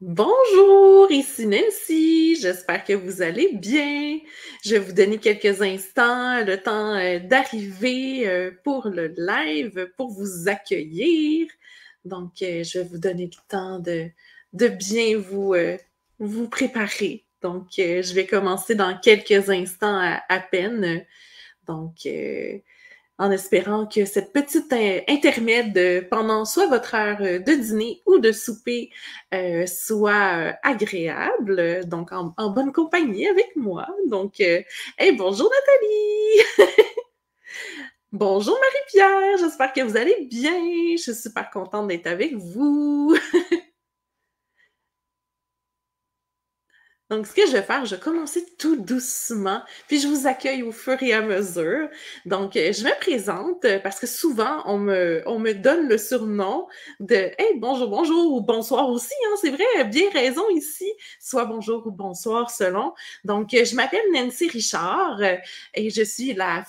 Bonjour, ici Nancy. J'espère que vous allez bien. Je vais vous donner quelques instants, le temps d'arriver pour le live, pour vous accueillir. Donc, je vais vous donner le temps de bien vous préparer. Donc, je vais commencer dans quelques instants à peine. Donc, en espérant que cette petite intermède pendant soit votre heure de dîner ou de souper soit agréable, donc en bonne compagnie avec moi. Donc, hey, bonjour Nathalie! Bonjour Marie-Pierre! J'espère que vous allez bien! Je suis super contente d'être avec vous! Donc, ce que je vais faire, je vais commencer tout doucement, puis je vous accueille au fur et à mesure. Donc, je me présente parce que souvent, on me donne le surnom de Hey, bonjour, bonjour, ou bonsoir aussi, hein, c'est vrai, bien raison ici, soit bonjour ou bonsoir selon. Donc, je m'appelle Nancy Richard et je suis la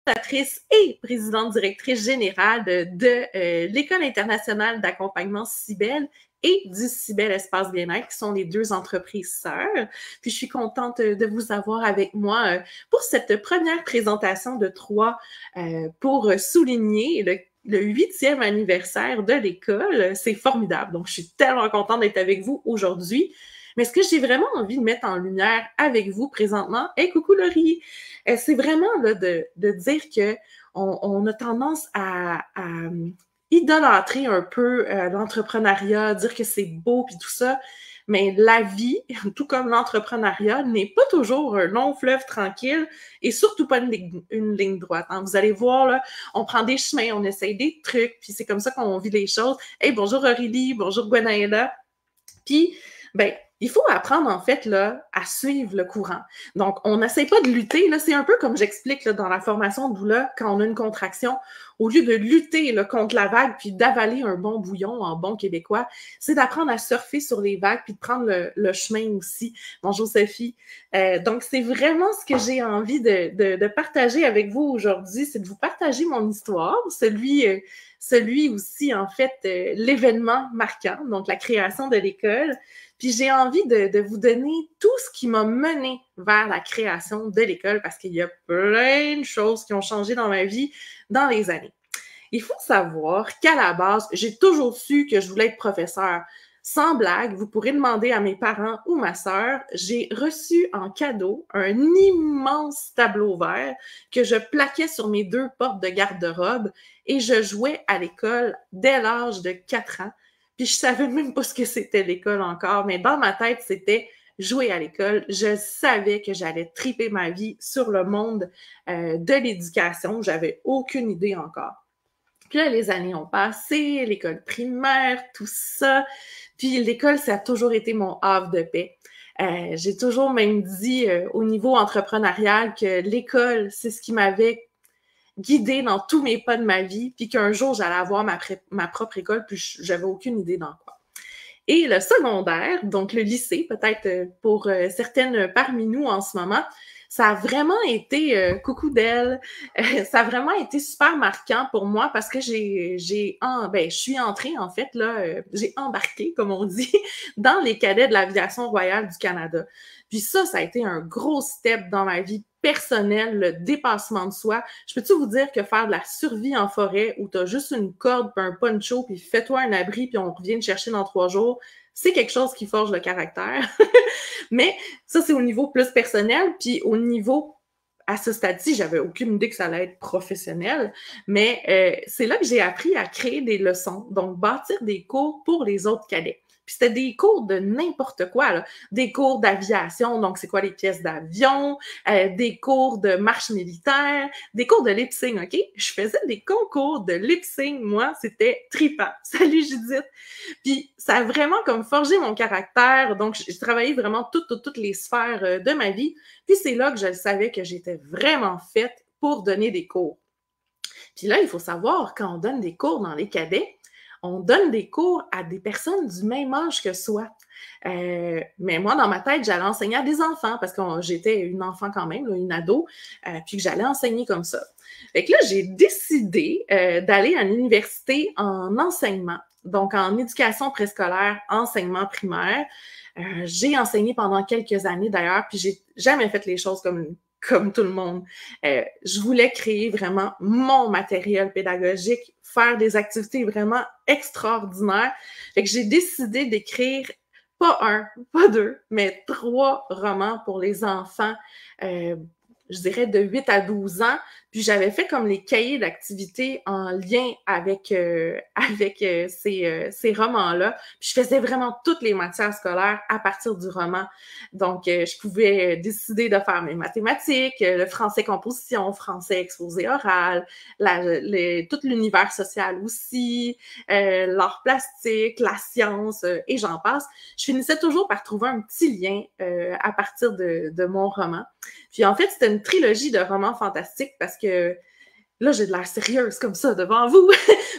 fondatrice et présidente directrice générale de l'École internationale d'accompagnement Cibel et du Cibel Espace Bien-être, qui sont les deux entreprises sœurs. Puis je suis contente de vous avoir avec moi pour cette première présentation de trois pour souligner le 8e anniversaire de l'école. C'est formidable. Donc, je suis tellement contente d'être avec vous aujourd'hui. Mais ce que j'ai vraiment envie de mettre en lumière avec vous présentement, hey, coucou Laurie, c'est vraiment là, de dire que on a tendance à idolâtrer un peu l'entrepreneuriat, dire que c'est beau puis tout ça. Mais la vie, tout comme l'entrepreneuriat, n'est pas toujours un long fleuve tranquille et surtout pas une ligne droite. Hein. Vous allez voir, là, on prend des chemins, on essaye des trucs, puis c'est comme ça qu'on vit les choses. Hey, bonjour Aurélie, bonjour Gwenaëlla. Puis, ben, il faut apprendre, en fait, là, à suivre le courant. Donc, on n'essaie pas de lutter, là, c'est un peu comme j'explique là, dans la formation de doula, quand on a une contraction, au lieu de lutter là, contre la vague puis d'avaler un bon bouillon en bon québécois, c'est d'apprendre à surfer sur les vagues puis de prendre le chemin aussi. Bonjour Sophie. Donc, c'est vraiment ce que j'ai envie de partager avec vous aujourd'hui, c'est de vous partager mon histoire, celui aussi, en fait, l'événement marquant, donc la création de l'école. Puis j'ai envie de vous donner tout ce qui m'a mené vers la création de l'école parce qu'il y a plein de choses qui ont changé dans ma vie dans les années. Il faut savoir qu'à la base, j'ai toujours su que je voulais être professeur. Sans blague, vous pourrez demander à mes parents ou ma sœur, j'ai reçu en cadeau un immense tableau vert que je plaquais sur mes deux portes de garde-robe et je jouais à l'école dès l'âge de 4 ans. Puis je savais même pas ce que c'était l'école encore, mais dans ma tête, c'était jouer à l'école. Je savais que j'allais triper ma vie sur le monde de l'éducation. J'avais aucune idée encore. Puis là, les années ont passé, l'école primaire, tout ça. Puis l'école, ça a toujours été mon havre de paix. J'ai toujours même dit au niveau entrepreneurial que l'école, c'est ce qui m'avait guidée dans tous mes pas de ma vie, puis qu'un jour, j'allais avoir ma propre école, puis j'avais aucune idée dans quoi. Et le secondaire, donc le lycée, peut-être pour certaines parmi nous en ce moment, ça a vraiment été, coucou d'elle, ça a vraiment été super marquant pour moi parce que je suis entrée en fait, là, j'ai embarqué, comme on dit, dans les cadets de l'Aviation royale du Canada. Puis ça a été un gros step dans ma vie personnelle, le dépassement de soi. Je peux-tu vous dire que faire de la survie en forêt où tu as juste une corde puis un poncho puis fais-toi un abri puis on revient te chercher dans 3 jours, c'est quelque chose qui forge le caractère. Mais ça, c'est au niveau plus personnel. Puis au niveau, à ce stade-ci, j'avais aucune idée que ça allait être professionnel. Mais c'est là que j'ai appris à créer des leçons. Donc, bâtir des cours pour les autres cadets. Puis c'était des cours de n'importe quoi, là. Des cours d'aviation, donc c'est quoi les pièces d'avion, des cours de marche militaire, des cours de lip-sync, OK? Je faisais des concours de lip-sync, moi, c'était trippant. Salut Judith! Puis ça a vraiment comme forgé mon caractère. Donc, j'ai travaillé vraiment toutes les sphères de ma vie. Puis c'est là que je savais que j'étais vraiment faite pour donner des cours. Puis là, il faut savoir, quand on donne des cours dans les cadets, on donne des cours à des personnes du même âge que soi. Mais moi, dans ma tête, j'allais enseigner à des enfants parce que j'étais une enfant quand même, là, une ado, puis que j'allais enseigner comme ça. Fait que là, j'ai décidé d'aller à l'université en enseignement, donc en éducation préscolaire, enseignement primaire. J'ai enseigné pendant quelques années d'ailleurs, puis j'ai jamais fait les choses comme tout le monde. Je voulais créer vraiment mon matériel pédagogique, faire des activités vraiment extraordinaires. Fait que j'ai décidé d'écrire pas un, pas deux, mais 3 romans pour les enfants, euh, je dirais de 8 à 12 ans. Puis j'avais fait comme les cahiers d'activités en lien avec ces romans-là. Puis je faisais vraiment toutes les matières scolaires à partir du roman. Donc, je pouvais décider de faire mes mathématiques, le français composition, français exposé oral, tout l'univers social aussi, l'art plastique, la science, et j'en passe. Je finissais toujours par trouver un petit lien à partir de mon roman. Puis en fait, c'était une trilogie de romans fantastiques parce que là, j'ai de l'air sérieuse comme ça devant vous.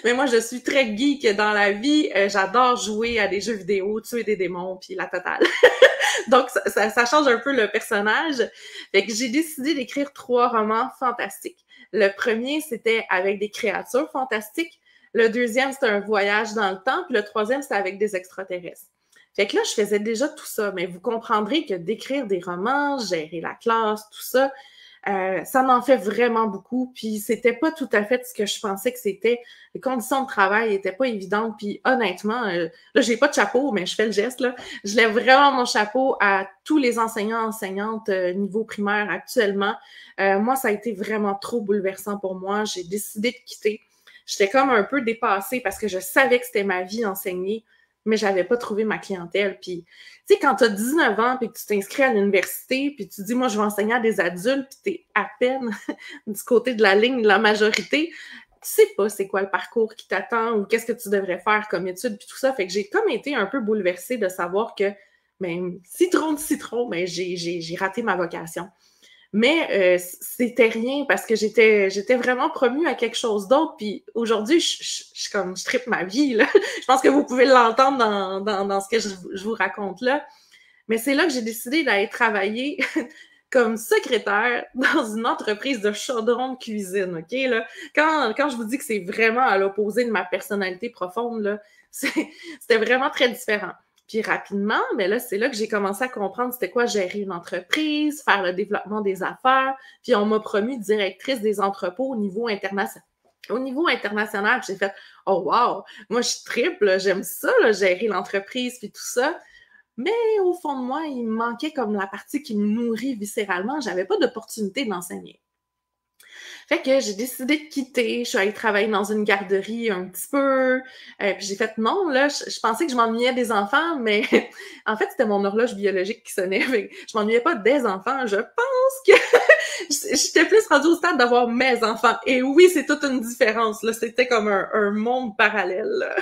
Mais moi, je suis très geek dans la vie. J'adore jouer à des jeux vidéo, tuer des démons, puis la totale. Donc, ça change un peu le personnage. Fait que j'ai décidé d'écrire 3 romans fantastiques. Le premier, c'était avec des créatures fantastiques. Le deuxième, c'était un voyage dans le temps. Puis le troisième, c'était avec des extraterrestres. Fait que là, je faisais déjà tout ça, mais vous comprendrez que d'écrire des romans, gérer la classe, tout ça, ça m'en fait vraiment beaucoup. Puis c'était pas tout à fait ce que je pensais que c'était. Les conditions de travail étaient pas évidentes. Puis honnêtement, là, j'ai pas de chapeau, mais je fais le geste, là. Je lève vraiment mon chapeau à tous les enseignants, enseignantes niveau primaire actuellement. Moi, ça a été vraiment trop bouleversant pour moi. J'ai décidé de quitter. J'étais comme un peu dépassée parce que je savais que c'était ma vie enseigner, mais j'avais pas trouvé ma clientèle. Puis, tu sais, quand tu as 19 ans puis que tu t'inscris à l'université puis tu dis, moi, je vais enseigner à des adultes puis tu es à peine du côté de la ligne de la majorité, tu sais pas c'est quoi le parcours qui t'attend ou qu'est-ce que tu devrais faire comme étude puis tout ça. Fait que j'ai comme été un peu bouleversée de savoir que, ben, citron de citron, ben, j'ai raté ma vocation. Mais c'était rien parce que j'étais vraiment promue à quelque chose d'autre. Puis aujourd'hui, je trippe ma vie, là. Je pense que vous pouvez l'entendre dans ce que je vous raconte là. Mais c'est là que j'ai décidé d'aller travailler comme secrétaire dans une entreprise de chaudron de cuisine, OK? Là? Quand je vous dis que c'est vraiment à l'opposé de ma personnalité profonde, là, c'était vraiment très différent. Puis rapidement, mais là, c'est là que j'ai commencé à comprendre c'était quoi gérer une entreprise, faire le développement des affaires. Puis on m'a promu directrice des entrepôts au niveau international. Au niveau international, j'ai fait « Oh wow! Moi, je triple, j'aime ça, là, gérer l'entreprise puis tout ça. » Mais au fond de moi, il me manquait comme la partie qui me nourrit viscéralement. J'avais pas d'opportunité d'enseigner. Fait que j'ai décidé de quitter. Je suis allée travailler dans une garderie un petit peu. Puis j'ai fait non, là, je pensais que je m'ennuyais des enfants, mais en fait, c'était mon horloge biologique qui sonnait. Je m'ennuyais pas des enfants. Je pense que j'étais plus rendue au stade d'avoir mes enfants. Et oui, c'est toute une différence. Là, c'était comme un monde parallèle. Là.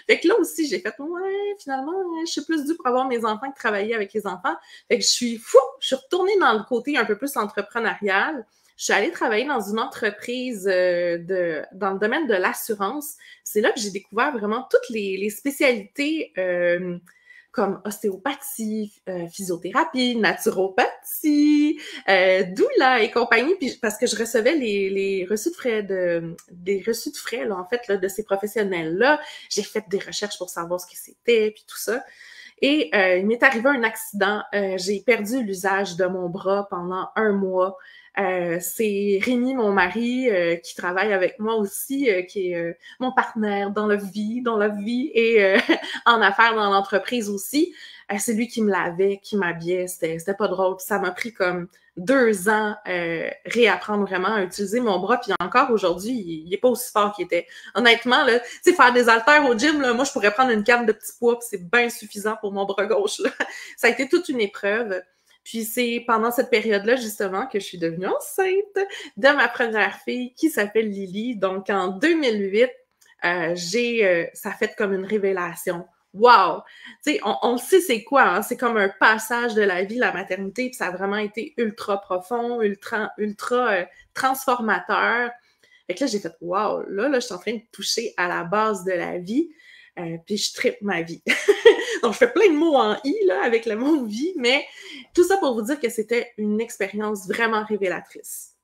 Fait que là aussi, j'ai fait ouais, finalement, je suis plus due pour avoir mes enfants que travailler avec les enfants. Fait que je suis retournée dans le côté un peu plus entrepreneurial. Je suis allée travailler dans une entreprise dans le domaine de l'assurance. C'est là que j'ai découvert vraiment toutes les spécialités comme ostéopathie, physiothérapie, naturopathie, doula et compagnie, puis parce que je recevais les reçus de frais des reçus de frais là, en fait là, de ces professionnels-là. J'ai fait des recherches pour savoir ce que c'était, puis tout ça. Et il m'est arrivé un accident. J'ai perdu l'usage de mon bras pendant 1 mois. C'est Rémi, mon mari, qui travaille avec moi aussi, qui est mon partenaire dans la vie et en affaires dans l'entreprise aussi. C'est lui qui me lavait, qui m'habillait. C'était pas drôle. Puis ça m'a pris comme 2 ans réapprendre vraiment à utiliser mon bras. Puis encore aujourd'hui, il est pas aussi fort qu'il était. Honnêtement, là, tu sais, faire des haltères au gym, là, moi, je pourrais prendre une canne de petits poids, puis c'est bien suffisant pour mon bras gauche. Là. Ça a été toute une épreuve. Puis c'est pendant cette période-là, justement, que je suis devenue enceinte de ma première fille qui s'appelle Lily. Donc, en 2008, ça a fait comme une révélation. Wow! Tu sais, on le sait c'est quoi, hein? C'est comme un passage de la vie, la maternité, puis ça a vraiment été ultra profond, ultra transformateur. Fait que là, j'ai fait « Wow! » Là, je suis en train de toucher à la base de la vie, puis je trippe ma vie. Donc, je fais plein de mots en « i » là, avec le mot « vie », mais tout ça pour vous dire que c'était une expérience vraiment révélatrice.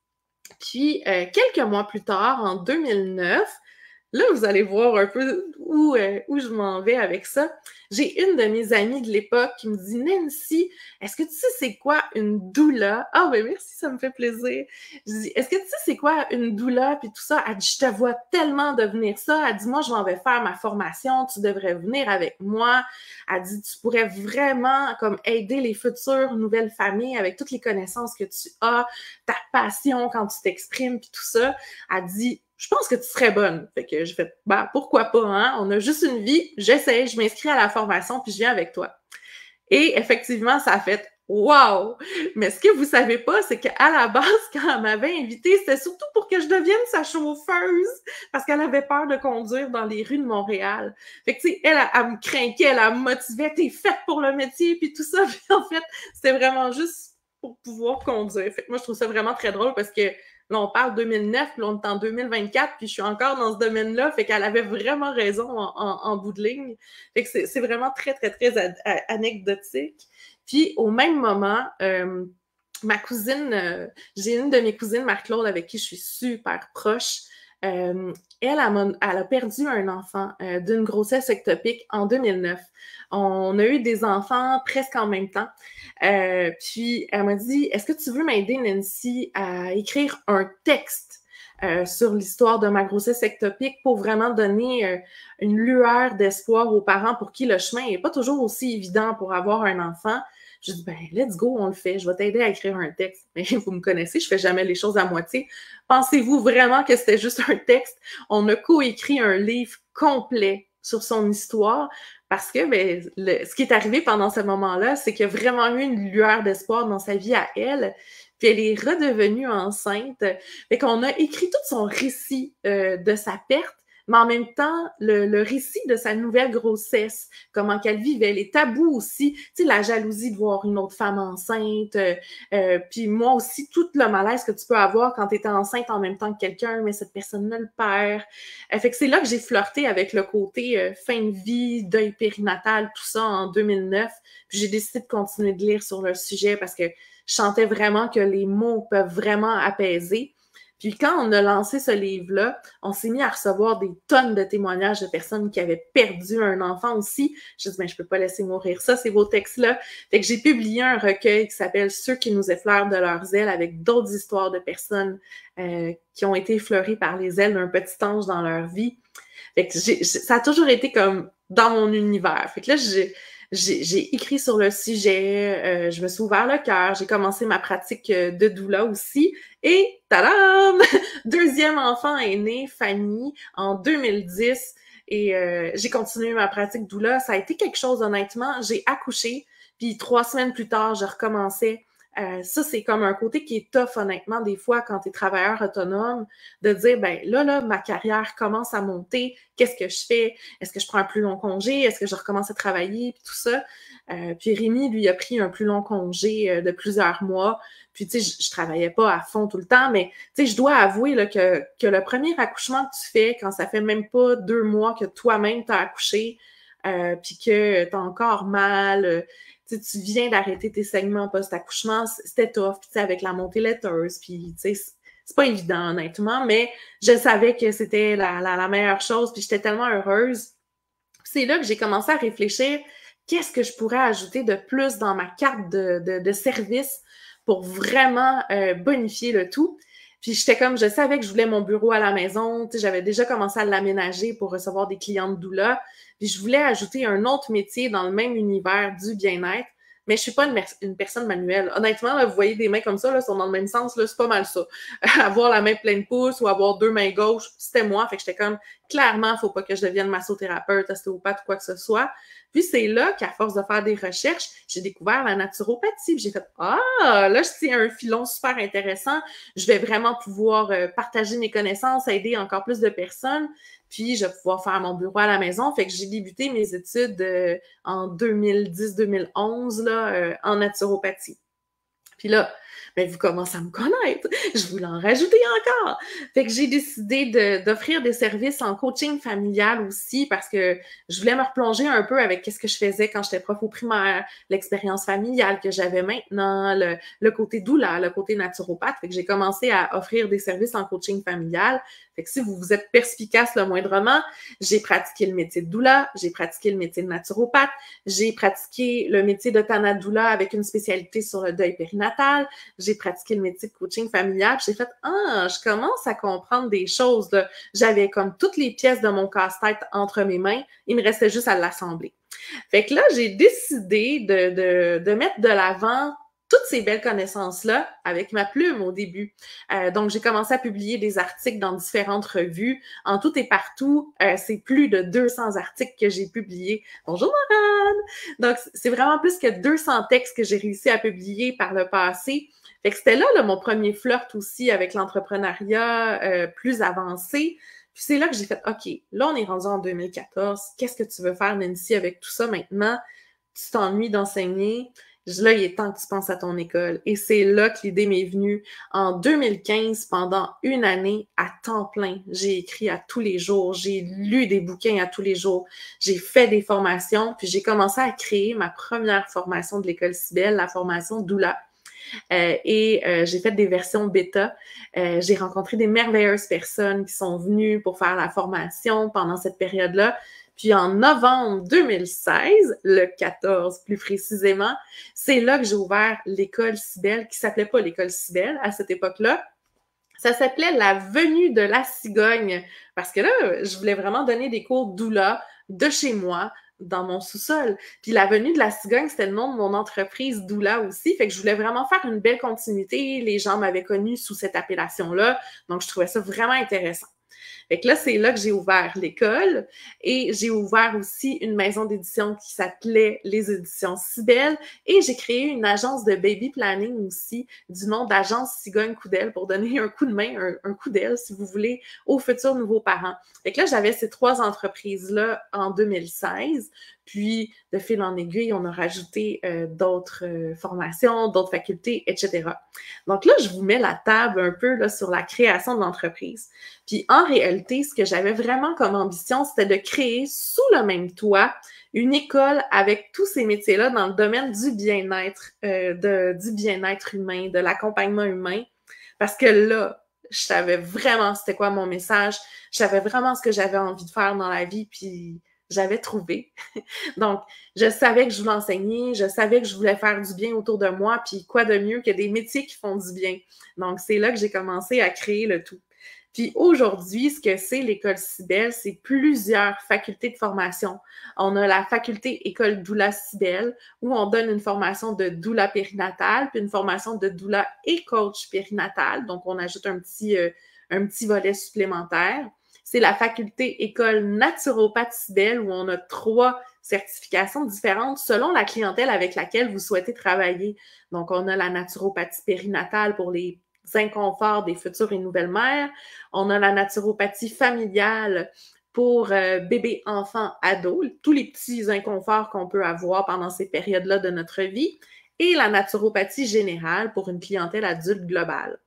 Puis, quelques mois plus tard, en 2009, là, vous allez voir un peu où je m'en vais avec ça. J'ai une de mes amies de l'époque qui me dit « Nancy, est-ce que tu sais c'est quoi une doula? » Ah ben merci, ça me fait plaisir. Je dis « Est-ce que tu sais c'est quoi une doula? » Puis tout ça, elle dit « Je te vois tellement devenir ça. » Elle dit « Moi, je m'en vais faire ma formation, tu devrais venir avec moi. » Elle dit « Tu pourrais vraiment comme aider les futures nouvelles familles avec toutes les connaissances que tu as, ta passion quand tu t'exprimes, puis tout ça. » Elle dit je pense que tu serais bonne. Fait que j'ai fait, bah, pourquoi pas, hein? On a juste une vie, j'essaie, je m'inscris à la formation, puis je viens avec toi. Et effectivement, ça a fait wow! Mais ce que vous savez pas, c'est qu'à la base, quand elle m'avait invitée, c'était surtout pour que je devienne sa chauffeuse, parce qu'elle avait peur de conduire dans les rues de Montréal. Fait que, tu sais, elle me craquait, elle me motivait, t'es faite pour le métier, puis tout ça. Puis en fait, c'était vraiment juste pour pouvoir conduire. Fait que moi, je trouve ça vraiment très drôle parce que là, on parle 2009, puis là, on est en 2024, puis je suis encore dans ce domaine-là. Fait qu'elle avait vraiment raison en bout de ligne. Fait que c'est vraiment très, très, très anecdotique. Puis, au même moment, ma cousine, j'ai une de mes cousines, Marc-Claude, avec qui je suis super proche. Elle a perdu un enfant d'une grossesse ectopique en 2009. On a eu des enfants presque en même temps. Puis, elle m'a dit, est-ce que tu veux m'aider, Nancy, à écrire un texte sur l'histoire de ma grossesse ectopique pour vraiment donner une lueur d'espoir aux parents pour qui le chemin n'est pas toujours aussi évident pour avoir un enfant? Je dis, ben, let's go, on le fait. Je vais t'aider à écrire un texte. Mais vous me connaissez, je fais jamais les choses à moitié. Pensez-vous vraiment que c'était juste un texte? On a coécrit un livre complet sur son histoire parce que ben, ce qui est arrivé pendant ce moment-là, c'est qu'il y a vraiment eu une lueur d'espoir dans sa vie à elle. Puis elle est redevenue enceinte. Fait qu'on a écrit tout son récit de sa perte, mais en même temps, le récit de sa nouvelle grossesse, comment qu'elle vivait, les tabous aussi, tu sais, la jalousie de voir une autre femme enceinte, puis moi aussi, tout le malaise que tu peux avoir quand tu es enceinte en même temps que quelqu'un, mais cette personne-là le perd. Fait que c'est là que j'ai flirté avec le côté fin de vie, deuil périnatal, tout ça en 2009, puis j'ai décidé de continuer de lire sur le sujet parce que je sentais vraiment que les mots peuvent vraiment apaiser. Puis quand on a lancé ce livre-là, on s'est mis à recevoir des tonnes de témoignages de personnes qui avaient perdu un enfant aussi. Je dis, ben, je peux pas laisser mourir ça, ces beaux textes-là. Fait que j'ai publié un recueil qui s'appelle « Ceux qui nous effleurent de leurs ailes » avec d'autres histoires de personnes qui ont été effleurées par les ailes d'un petit ange dans leur vie. Fait que ça a toujours été comme dans mon univers. Fait que là, j'ai écrit sur le sujet, je me suis ouvert le cœur, j'ai commencé ma pratique de doula aussi, et tadam! Deuxième enfant est né, Fanny, en 2010, et j'ai continué ma pratique doula. Ça a été quelque chose, honnêtement. J'ai accouché, puis 3 semaines plus tard, je recommençais. Ça, c'est comme un côté qui est tough, honnêtement, des fois, quand tu es travailleur autonome, de dire, ben là, ma carrière commence à monter, qu'est-ce que je fais? Est-ce que je prends un plus long congé? Est-ce que je recommence à travailler? Puis tout ça. Puis Rémi, lui, a pris un plus long congé de plusieurs mois. Puis, tu sais, je travaillais pas à fond tout le temps, mais, tu sais, je dois avouer là, que le premier accouchement que tu fais, quand ça fait même pas 2 mois que toi-même t'as accouché, puis que t'as encore mal, tu viens d'arrêter tes saignements post-accouchement, c'était tough, puis avec la montée laiteuse, puis c'est pas évident, honnêtement, mais je savais que c'était la meilleure chose, puis j'étais tellement heureuse. C'est là que j'ai commencé à réfléchir, qu'est-ce que je pourrais ajouter de plus dans ma carte de service pour vraiment bonifier le tout. Puis j'étais comme, je savais que je voulais mon bureau à la maison, j'avais déjà commencé à l'aménager pour recevoir des clients de doula, puis je voulais ajouter un autre métier dans le même univers du bien-être, mais je suis pas une personne manuelle. Honnêtement, là, vous voyez des mains comme ça, là, sont dans le même sens, là, c'est pas mal ça. Avoir la main pleine pouce ou avoir 2 mains gauches, c'était moi, fait que j'étais comme, clairement, faut pas que je devienne massothérapeute, ostéopathe ou quoi que ce soit. Puis c'est là qu'à force de faire des recherches, j'ai découvert la naturopathie. Puis j'ai fait « Ah, là, c'est un filon super intéressant. Je vais vraiment pouvoir partager mes connaissances, aider encore plus de personnes. Puis je vais pouvoir faire mon bureau à la maison. » Fait que j'ai débuté mes études en 2010-2011 là, en naturopathie. Puis là, Mais vous commencez à me connaître, je voulais en rajouter encore. Fait que j'ai décidé d'offrir des services en coaching familial aussi parce que je voulais me replonger un peu avec qu'est-ce que je faisais quand j'étais prof au primaire, l'expérience familiale que j'avais maintenant, le côté doula, le côté naturopathe. Fait que j'ai commencé à offrir des services en coaching familial. Fait que si vous êtes perspicace le moindrement, j'ai pratiqué le métier de doula, j'ai pratiqué le métier de naturopathe, j'ai pratiqué le métier de Tana doula avec une spécialité sur le deuil périnatal, j'ai pratiqué le métier de coaching familial, j'ai fait « Ah, je commence à comprendre des choses. » J'avais comme toutes les pièces de mon casse-tête entre mes mains, il me restait juste à l'assembler. Fait que là, j'ai décidé de mettre de l'avant toutes ces belles connaissances-là avec ma plume au début. Donc, j'ai commencé à publier des articles dans différentes revues. En tout et partout, c'est plus de 200 articles que j'ai publiés. Bonjour, Morane! Donc, c'est vraiment plus que 200 textes que j'ai réussi à publier par le passé. Fait que c'était là, mon premier flirt aussi avec l'entrepreneuriat plus avancé. Puis c'est là que j'ai fait, OK, là, on est rendu en 2014. Qu'est-ce que tu veux faire, Nancy, avec tout ça maintenant? Tu t'ennuies d'enseigner. Là, il est temps que tu penses à ton école. Et c'est là que l'idée m'est venue. En 2015, pendant une année, à temps plein, j'ai écrit à tous les jours. J'ai lu des bouquins à tous les jours. J'ai fait des formations. Puis j'ai commencé à créer ma première formation de l'école Cybelle, la formation Doula. J'ai fait des versions bêta. J'ai rencontré des merveilleuses personnes qui sont venues pour faire la formation pendant cette période-là. Puis en novembre 2016, le 14 plus précisément, c'est là que j'ai ouvert l'école Cybelle, qui s'appelait pas l'école Cybelle à cette époque-là. Ça s'appelait la venue de la cigogne, parce que là, je voulais vraiment donner des cours doula de chez moi, dans mon sous-sol. Puis la venue de la cigogne, c'était le nom de mon entreprise doula aussi, fait que je voulais vraiment faire une belle continuité. Les gens m'avaient connue sous cette appellation-là, donc je trouvais ça vraiment intéressant. Fait que là, c'est là que j'ai ouvert l'école et j'ai ouvert aussi une maison d'édition qui s'appelait Les Éditions Cybelle et j'ai créé une agence de baby planning aussi du nom d'agence Cigogne Coudel pour donner un coup de main, un coup d'aile, si vous voulez, aux futurs nouveaux parents. Fait que là, j'avais ces 3 entreprises-là en 2016. Puis, de fil en aiguille, on a rajouté d'autres formations, d'autres facultés, etc. Donc là, je vous mets la table un peu là, sur la création de l'entreprise. Puis en réalité, ce que j'avais vraiment comme ambition, c'était de créer sous le même toit une école avec tous ces métiers-là dans le domaine du bien-être, du bien-être humain, de l'accompagnement humain. Parce que là, je savais vraiment c'était quoi mon message, je savais vraiment ce que j'avais envie de faire dans la vie, puis j'avais trouvé. Donc, je savais que je voulais enseigner, je savais que je voulais faire du bien autour de moi, puis quoi de mieux que des métiers qui font du bien. Donc, c'est là que j'ai commencé à créer le tout. Puis aujourd'hui, ce que c'est l'école Cybelle, c'est plusieurs facultés de formation. On a la faculté école doula Cybelle, où on donne une formation de doula périnatale, puis une formation de doula et coach périnatal. Donc, on ajoute un petit volet supplémentaire. C'est la faculté école naturopathe Cybelle, où on a 3 certifications différentes selon la clientèle avec laquelle vous souhaitez travailler. Donc, on a la naturopathie périnatale pour les inconforts des futures et nouvelles mères. On a la naturopathie familiale pour bébés, enfants, ados, tous les petits inconforts qu'on peut avoir pendant ces périodes-là de notre vie. Et la naturopathie générale pour une clientèle adulte globale.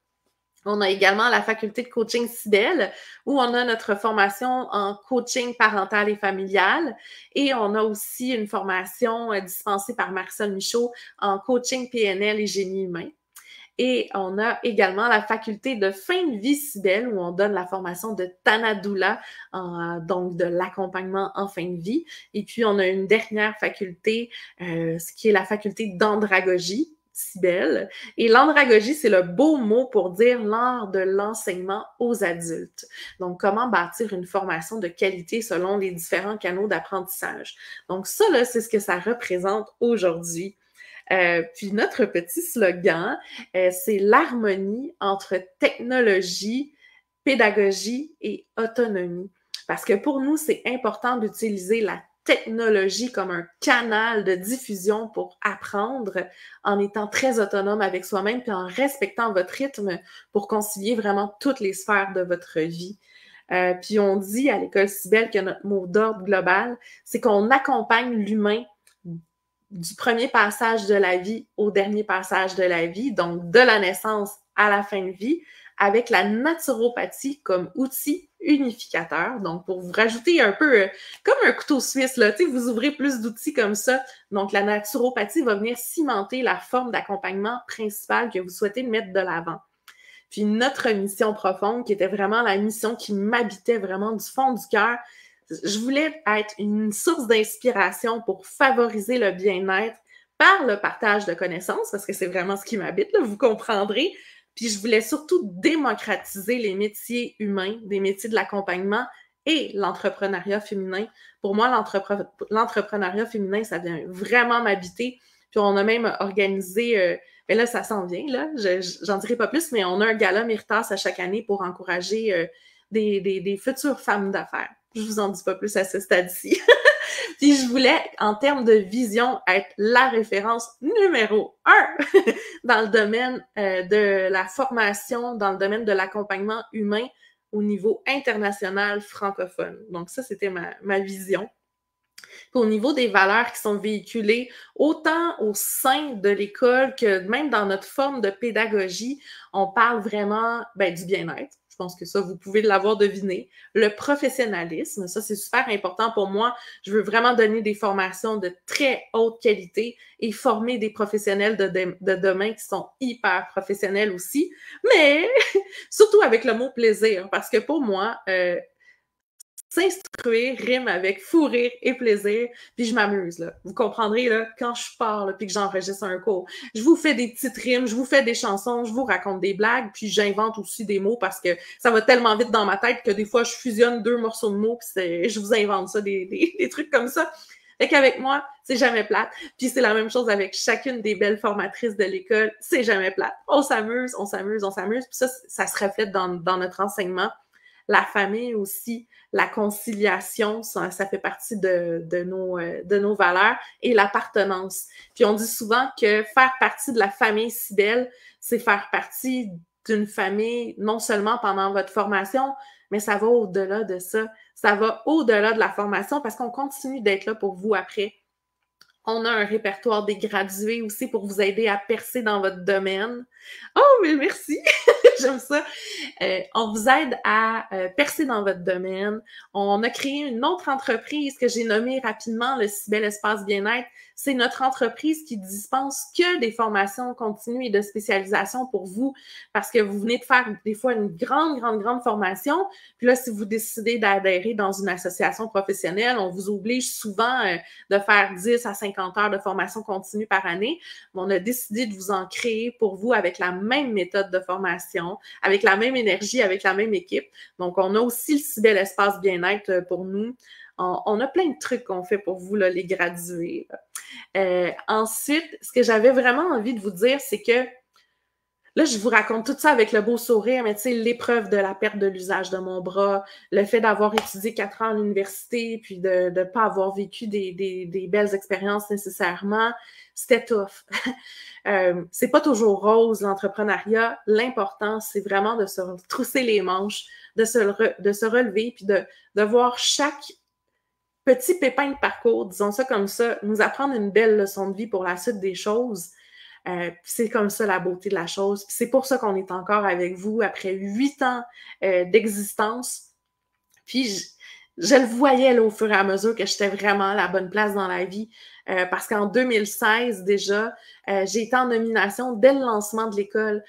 On a également la faculté de coaching Cybelle, où on a notre formation en coaching parental et familial. Et on a aussi une formation dispensée par Marisol Michaud en coaching PNL et génie humain. Et on a également la faculté de fin de vie Cybelle, où on donne la formation de Tana doula, donc de l'accompagnement en fin de vie. Et puis, on a une dernière faculté, ce qui est la faculté d'andragogie Cybelle. Et l'andragogie, c'est le beau mot pour dire l'art de l'enseignement aux adultes. Donc, comment bâtir une formation de qualité selon les différents canaux d'apprentissage. Donc, ça, là, c'est ce que ça représente aujourd'hui. Puis notre petit slogan, c'est l'harmonie entre technologie, pédagogie et autonomie. Parce que pour nous, c'est important d'utiliser la technologie comme un canal de diffusion pour apprendre en étant très autonome avec soi-même puis en respectant votre rythme pour concilier vraiment toutes les sphères de votre vie. Puis on dit à l'école Cybelle que notre mot d'ordre global, c'est qu'on accompagne l'humain du premier passage de la vie au dernier passage de la vie, donc de la naissance à la fin de vie, avec la naturopathie comme outil unificateur. Donc, pour vous rajouter un peu comme un couteau suisse, là, vous ouvrez plus d'outils comme ça. Donc, la naturopathie va venir cimenter la forme d'accompagnement principale que vous souhaitez mettre de l'avant. Puis notre mission profonde, qui était vraiment la mission qui m'habitait vraiment du fond du cœur, je voulais être une source d'inspiration pour favoriser le bien-être par le partage de connaissances, parce que c'est vraiment ce qui m'habite, là, vous comprendrez. Puis je voulais surtout démocratiser les métiers humains, des métiers de l'accompagnement et l'entrepreneuriat féminin. Pour moi, l'entrepreneuriat féminin, ça vient vraiment m'habiter. Puis on a même organisé, mais là, ça s'en vient, là, j'en dirai pas plus, mais on a un gala Méritas à chaque année pour encourager des futures femmes d'affaires. Je vous en dis pas plus à ce stade-ci. Puis je voulais, en termes de vision, être la référence numéro 1 dans le domaine de la formation, dans le domaine de l'accompagnement humain au niveau international francophone. Donc ça, c'était ma vision. Puis au niveau des valeurs qui sont véhiculées, autant au sein de l'école que même dans notre forme de pédagogie, on parle vraiment du bien-être. Je pense que ça, vous pouvez l'avoir deviné. Le professionnalisme, ça, c'est super important pour moi. Je veux vraiment donner des formations de très haute qualité et former des professionnels de demain qui sont hyper professionnels aussi, mais surtout avec le mot plaisir, parce que pour moi, s'instruire rime avec fou rire et plaisir, puis je m'amuse, là. Vous comprendrez, là, quand je parle, puis que j'enregistre un cours. Je vous fais des petites rimes, je vous fais des chansons, je vous raconte des blagues, puis j'invente aussi des mots parce que ça va tellement vite dans ma tête que des fois, je fusionne 2 morceaux de mots, puis je vous invente ça, des trucs comme ça. Fait qu'avec moi, c'est jamais plate. Puis c'est la même chose avec chacune des belles formatrices de l'école, c'est jamais plate. On s'amuse, on s'amuse, on s'amuse, puis ça se reflète dans notre enseignement. La famille aussi, la conciliation, ça fait partie de nos valeurs et l'appartenance. Puis on dit souvent que faire partie de la famille Cybèle, c'est faire partie d'une famille non seulement pendant votre formation, mais ça va au-delà de ça. Ça va au-delà de la formation parce qu'on continue d'être là pour vous après. On a un répertoire des gradués aussi pour vous aider à percer dans votre domaine. Oh, mais merci! J'aime ça. On vous aide à percer dans votre domaine. On a créé une autre entreprise que j'ai nommée rapidement le Cybèle Espace Bien-être. C'est notre entreprise qui dispense que des formations continues et de spécialisation pour vous parce que vous venez de faire des fois une grande formation. Puis là, si vous décidez d'adhérer dans une association professionnelle, on vous oblige souvent de faire 10 à 50 heures de formation continue par année. Mais on a décidé de vous en créer pour vous avec la même méthode de formation, avec la même énergie, avec la même équipe. Donc, on a aussi le Cybèle Espace Bien-être pour nous. On a plein de trucs qu'on fait pour vous, là, les gradués. Ensuite, ce que j'avais vraiment envie de vous dire, c'est que là, je vous raconte tout ça avec le beau sourire, mais tu sais, l'épreuve de la perte de l'usage de mon bras, le fait d'avoir étudié 4 ans à l'université, puis de ne pas avoir vécu des belles expériences nécessairement, c'était tough. C'est pas toujours rose, l'entrepreneuriat. L'important, c'est vraiment de se trousser les manches, de se relever, puis de voir chaque petit pépin de parcours, disons ça comme ça, nous apprendre une belle leçon de vie pour la suite des choses. C'est comme ça la beauté de la chose. Puis c'est pour ça qu'on est encore avec vous après 8 ans d'existence. Puis je le voyais là, au fur et à mesure que j'étais vraiment à la bonne place dans la vie. Parce qu'en 2016 déjà, j'ai été en nomination dès le lancement de l'école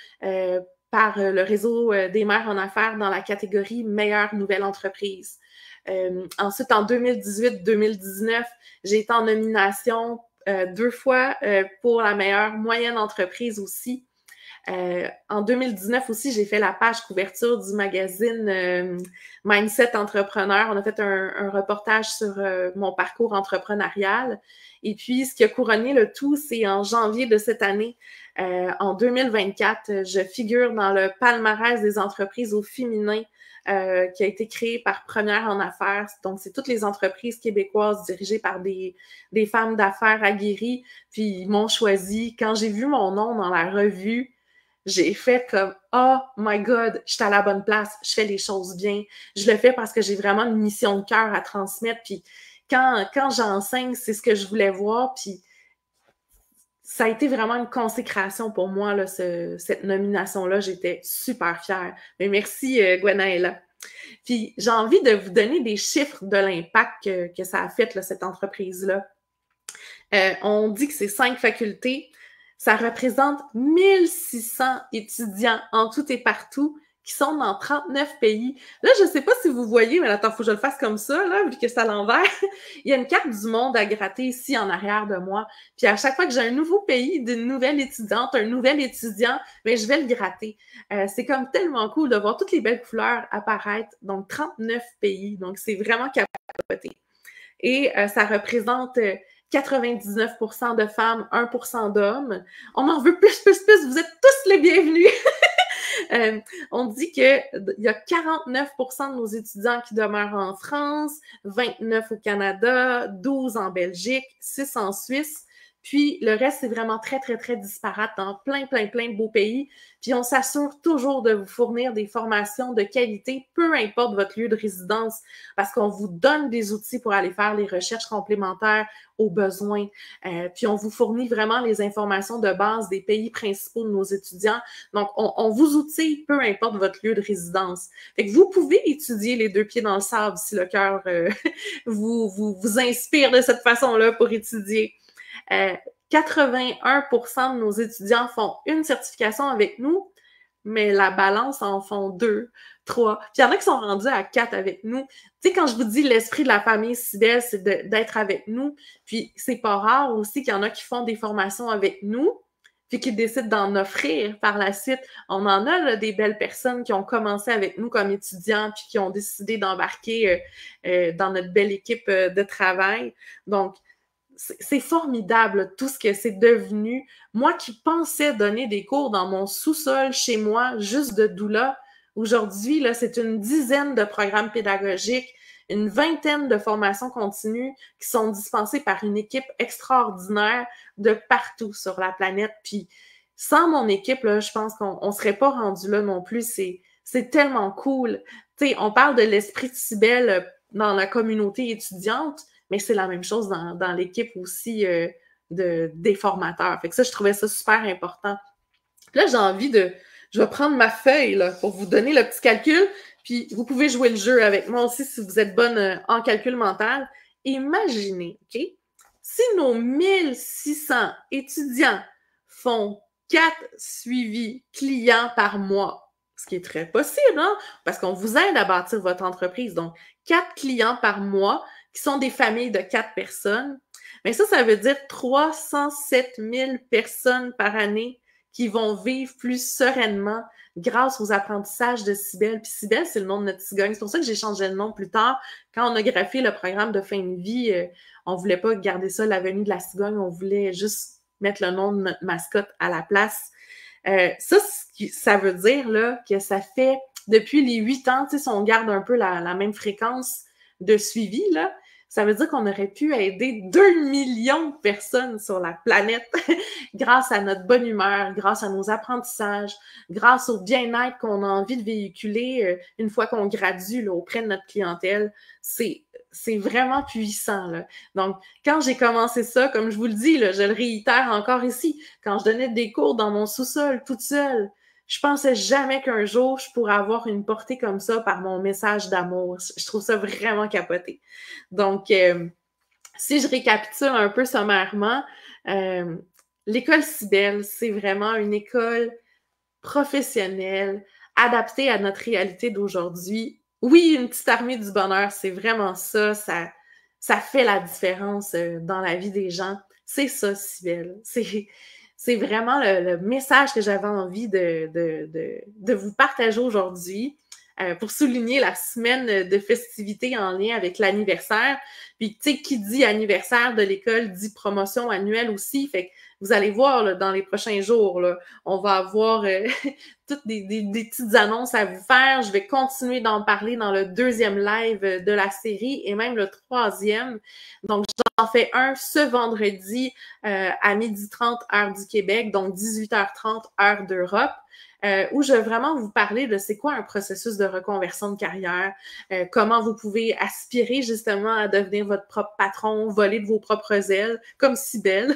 par le réseau des mères en affaires dans la catégorie meilleure nouvelle entreprise. Ensuite, en 2018-2019, j'ai été en nomination 2 fois pour la meilleure moyenne entreprise aussi. En 2019 aussi, j'ai fait la page couverture du magazine Mindset Entrepreneur. On a fait un reportage sur mon parcours entrepreneurial. Et puis, ce qui a couronné le tout, c'est en janvier de cette année, en 2024, je figure dans le palmarès des entreprises au féminin qui a été créé par Première en affaires. Donc, c'est toutes les entreprises québécoises dirigées par des femmes d'affaires aguerries. Puis, ils m'ont choisi. Quand j'ai vu mon nom dans la revue, j'ai fait comme « Oh my God, je suis à la bonne place, je fais les choses bien. » Je le fais parce que j'ai vraiment une mission de cœur à transmettre. Puis quand j'enseigne, c'est ce que je voulais voir. Puis ça a été vraiment une consécration pour moi, là, cette nomination-là. J'étais super fière. Mais merci, Gwenaëlla. Puis j'ai envie de vous donner des chiffres de l'impact que ça a fait, là, cette entreprise-là. On dit que c'est 5 facultés. Ça représente 1600 étudiants en tout et partout qui sont dans 39 pays. Là, je ne sais pas si vous voyez, mais attends, il faut que je le fasse comme ça, là, vu que c'est à l'envers. Il y a une carte du monde à gratter ici en arrière de moi. Puis à chaque fois que j'ai un nouveau pays, d'une nouvelle étudiante, un nouvel étudiant, mais je vais le gratter. C'est comme tellement cool de voir toutes les belles couleurs apparaître. Donc, 39 pays. Donc, c'est vraiment capoté. Et ça représente 99% de femmes, 1% d'hommes. On en veut plus, plus, plus. Vous êtes tous les bienvenus. On dit qu'il y a 49% de nos étudiants qui demeurent en France, 29 au Canada, 12 en Belgique, 6 en Suisse. Puis le reste, c'est vraiment très, très, très disparate dans plein, plein, plein de beaux pays. Puis on s'assure toujours de vous fournir des formations de qualité, peu importe votre lieu de résidence, parce qu'on vous donne des outils pour aller faire les recherches complémentaires aux besoins. Puis on vous fournit vraiment les informations de base des pays principaux de nos étudiants. Donc, on vous outille, peu importe votre lieu de résidence. Fait que vous pouvez étudier les deux pieds dans le sable si le cœur vous inspire de cette façon-là pour étudier. 81% de nos étudiants font une certification avec nous, mais la balance en font 2, 3. Puis il y en a qui sont rendus à 4 avec nous. Tu sais, quand je vous dis l'esprit de la famille Cybelle, c'est d'être avec nous. Puis c'est pas rare aussi qu'il y en a qui font des formations avec nous, puis qui décident d'en offrir par la suite. On en a là, des belles personnes qui ont commencé avec nous comme étudiants, puis qui ont décidé d'embarquer dans notre belle équipe de travail. Donc, c'est formidable tout ce que c'est devenu. Moi qui pensais donner des cours dans mon sous-sol chez moi, juste de doula, aujourd'hui, là, c'est une dizaine de programmes pédagogiques, une vingtaine de formations continues qui sont dispensées par une équipe extraordinaire de partout sur la planète. Puis sans mon équipe, là, je pense qu'on ne serait pas rendu là non plus. C'est tellement cool. Tu sais, on parle de l'esprit de Cybelle dans la communauté étudiante, mais c'est la même chose dans l'équipe aussi des formateurs. Fait que ça, je trouvais ça super important. Puis là, j'ai envie de... Je vais prendre ma feuille là, pour vous donner le petit calcul, puis vous pouvez jouer le jeu avec moi aussi si vous êtes bonne en calcul mental. Imaginez, OK? Si nos 1600 étudiants font 4 suivis clients par mois, ce qui est très possible, hein? Parce qu'on vous aide à bâtir votre entreprise. Donc, 4 clients par mois, qui sont des familles de 4 personnes, mais ça veut dire 307 000 personnes par année qui vont vivre plus sereinement grâce aux apprentissages de Cybelle. Puis Cybelle, c'est le nom de notre cigogne. C'est pour ça que j'ai changé de nom plus tard. Quand on a graphié le programme de fin de vie, on voulait pas garder ça l'avenue de la cigogne, on voulait juste mettre le nom de notre mascotte à la place. Ça veut dire là, que ça fait depuis les 8 ans, si on garde un peu la même fréquence de suivi, là, ça veut dire qu'on aurait pu aider 2 millions de personnes sur la planète grâce à notre bonne humeur, grâce à nos apprentissages, grâce au bien-être qu'on a envie de véhiculer une fois qu'on gradue là, auprès de notre clientèle. C'est vraiment puissant, là. Donc, quand j'ai commencé ça, comme je vous le dis, là, je le réitère encore ici, quand je donnais des cours dans mon sous-sol toute seule, je pensais jamais qu'un jour, je pourrais avoir une portée comme ça par mon message d'amour. Je trouve ça vraiment capoté. Donc, si je récapitule un peu sommairement, l'école Cybelle, c'est vraiment une école professionnelle, adaptée à notre réalité d'aujourd'hui. Oui, une petite armée du bonheur, c'est vraiment ça. Ça fait la différence dans la vie des gens. C'est ça, Cybelle. C'est vraiment le message que j'avais envie de vous partager aujourd'hui pour souligner la semaine de festivités en lien avec l'anniversaire. Puis, tu sais, qui dit anniversaire de l'école dit promotion annuelle aussi. Fait que vous allez voir là, dans les prochains jours, là, on va avoir toutes des petites annonces à vous faire. Je vais continuer d'en parler dans le 2e live de la série et même le 3e. Donc, j'en fais un ce vendredi à 12h30 heure du Québec, donc 18h30 heure d'Europe. Où je vais vraiment vous parler de c'est quoi un processus de reconversion de carrière, comment vous pouvez aspirer justement à devenir votre propre patron, voler de vos propres ailes, comme Cybelle.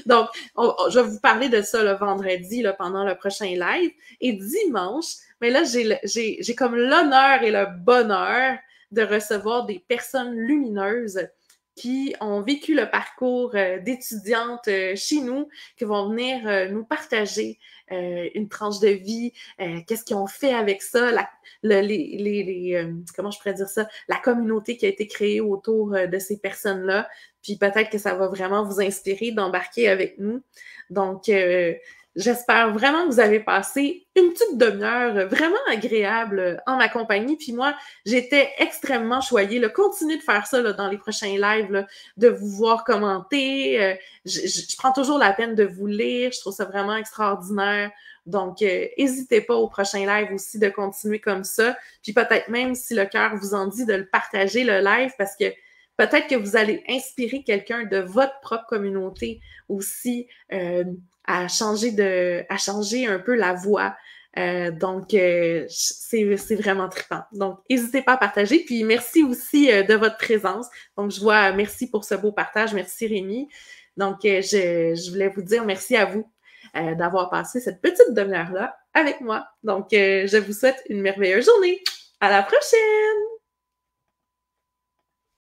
Donc, je vais vous parler de ça le vendredi, là, pendant le prochain live. Et dimanche, mais là, j'ai comme l'honneur et le bonheur de recevoir des personnes lumineuses qui ont vécu le parcours d'étudiantes chez nous, qui vont venir nous partager une tranche de vie, qu'est-ce qu'ils ont fait avec ça, comment je pourrais dire ça, la communauté qui a été créée autour de ces personnes-là, puis peut-être que ça va vraiment vous inspirer d'embarquer avec nous. Donc, j'espère vraiment que vous avez passé une petite demi-heure vraiment agréable en ma compagnie. Puis moi, j'étais extrêmement choyée. Là. Continuez de faire ça là, dans les prochains lives, là, de vous voir commenter. Je prends toujours la peine de vous lire. Je trouve ça vraiment extraordinaire. Donc, n'hésitez pas au prochain live aussi de continuer comme ça. Puis peut-être même, si le cœur vous en dit, de le partager, le live, parce que peut-être que vous allez inspirer quelqu'un de votre propre communauté aussi à changer un peu la voix. Donc, c'est vraiment trippant. Donc, n'hésitez pas à partager. Puis, merci aussi de votre présence. Donc, je vois, merci pour ce beau partage. Merci, Rémi. Donc, je voulais vous dire merci à vous d'avoir passé cette petite demi-heure-là avec moi. Donc, je vous souhaite une merveilleuse journée. À la prochaine!